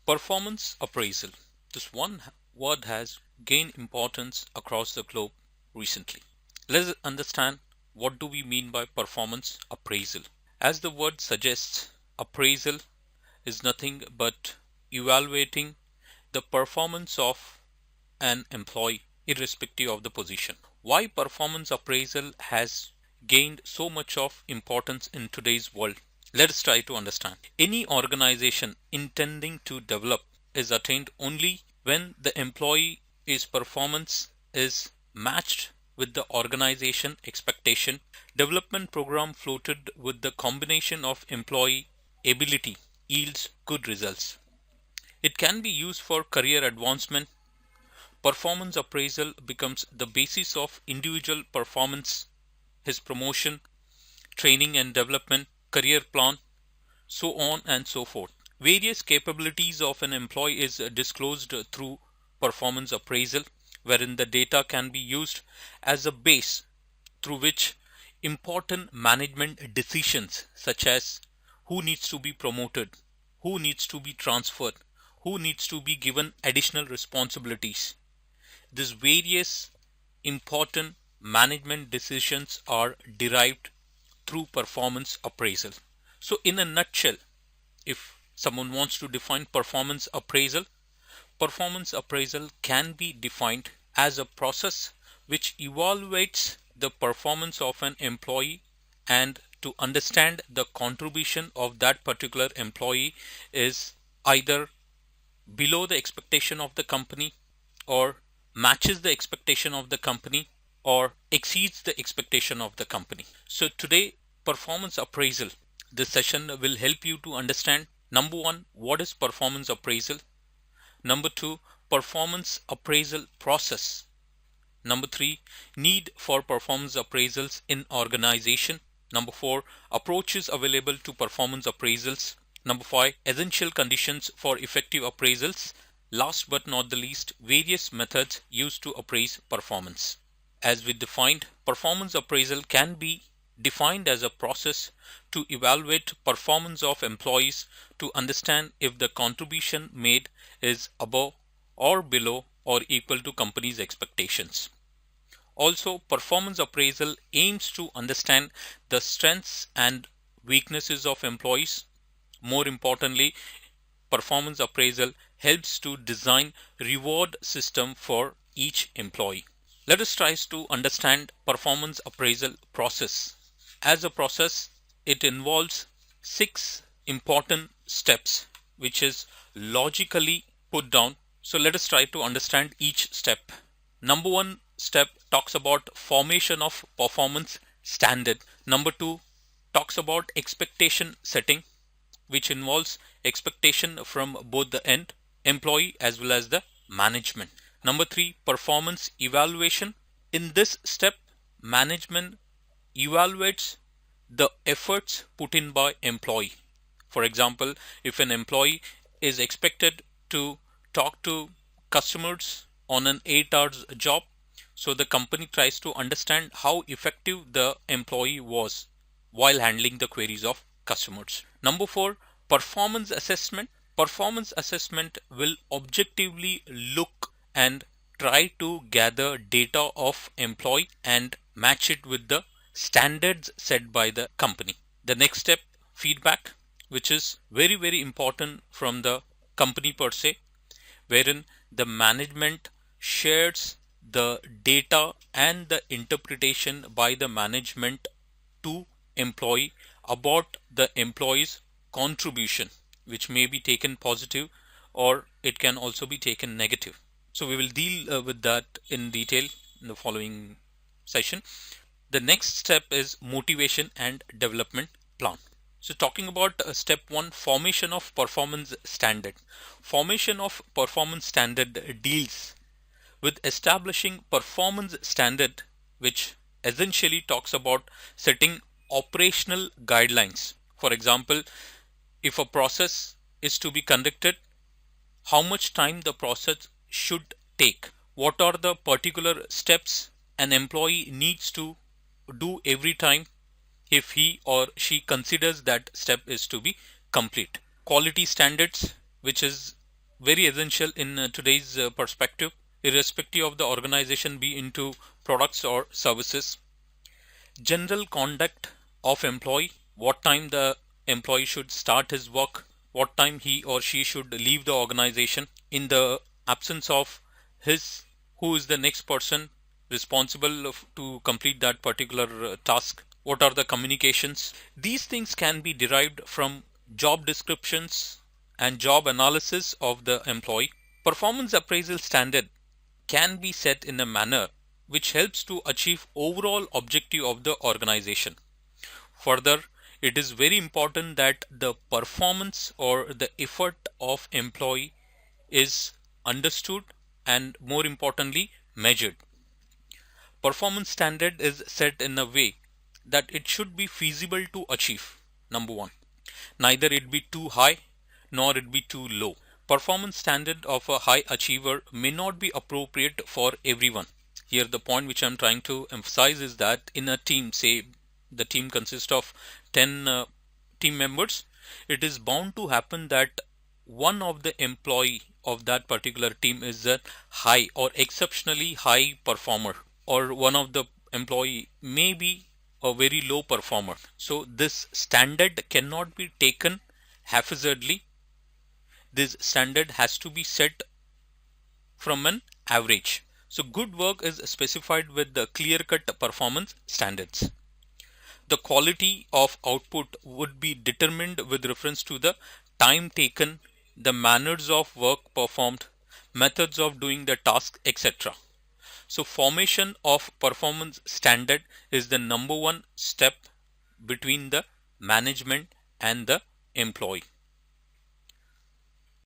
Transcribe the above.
Performance appraisal. This one word has gained importance across the globe recently. Let's understand what do we mean by performance appraisal. As the word suggests, appraisal is nothing but evaluating the performance of an employee irrespective of the position. Why performance appraisal has gained so much of importance in today's world? Let us try to understand. Any organization intending to develop is attained only when the employee's performance is matched with the organization expectation. Development program floated with the combination of employee ability yields good results. It can be used for career advancement. Performance appraisal becomes the basis of individual performance, his promotion, training and development, career plan, so on and so forth. Various capabilities of an employee is disclosed through performance appraisal, wherein the data can be used as a base through which important management decisions such as who needs to be promoted, who needs to be transferred, who needs to be given additional responsibilities. These various important management decisions are derived through performance appraisal. So in a nutshell, if someone wants to define performance appraisal can be defined as a process which evaluates the performance of an employee and to understand the contribution of that particular employee is either below the expectation of the company or matches the expectation of the company or exceeds the expectation of the company. So today, performance appraisal, this session will help you to understand, number one, what is performance appraisal? Number two, performance appraisal process. Number three, need for performance appraisals in organization. Number four, approaches available to performance appraisals. Number five, essential conditions for effective appraisals. Last but not the least, various methods used to appraise performance. As we defined, performance appraisal can be defined as a process to evaluate performance of employees to understand if the contribution made is above or below or equal to company's expectations. Also, performance appraisal aims to understand the strengths and weaknesses of employees. More importantly, performance appraisal helps to design reward system for each employee. Let us try to understand performance appraisal process. As a process, it involves 6 important steps which is logically put down. So let us try to understand each step. Number 1 step talks about formation of performance standard. Number 2 talks about expectation setting, which involves expectation from both the end employee as well as the management. Number 3, performance evaluation. In this step, management evaluates the efforts put in by employee. For example, if an employee is expected to talk to customers on an 8 hours job, so the company tries to understand how effective the employee was while handling the queries of customers. Number 4, performance assessment. Performance assessment will objectively look and try to gather data of employee and match it with the standards set by the company. The next step, feedback, which is very important from the company per se, wherein the management shares the data and the interpretation by the management to employee about the employee's contribution, which may be taken positive or it can also be taken negative. So we will deal with that in detail in the following session. The next step is motivation and development plan. So talking about step 1, formation of performance standard. Formation of performance standard deals with establishing performance standard, which essentially talks about setting operational guidelines. For example, if a process is to be conducted, how much time the process should take, what are the particular steps an employee needs to do every time if he or she considers that step is to be complete. Quality standards, which is very essential in today's perspective, irrespective of the organization be into products or services. General conduct of employee, what time the employee should start his work, what time he or she should leave the organization, in the absence of his, who is the next person responsible to complete that particular task, what are the communications. These things can be derived from job descriptions and job analysis of the employee. Performance appraisal standard can be set in a manner which helps to achieve overall objective of the organization. Further, it is very important that the performance or the effort of employee is understood and, more importantly, measured. Performance standard is set in a way that it should be feasible to achieve. Number one, neither it be too high nor it be too low. Performance standard of a high achiever may not be appropriate for everyone. Here the point which I'm trying to emphasize is that in a team, say the team consists of 10 team members, it is bound to happen that one of the employee of that particular team is a high or exceptionally high performer, or one of the employee may be a very low performer. So this standard cannot be taken haphazardly. This standard has to be set from an average. So good work is specified with the clear-cut performance standards. The quality of output would be determined with reference to the time taken, the manners of work performed, methods of doing the task, etc. So formation of performance standard is the number one step between the management and the employee.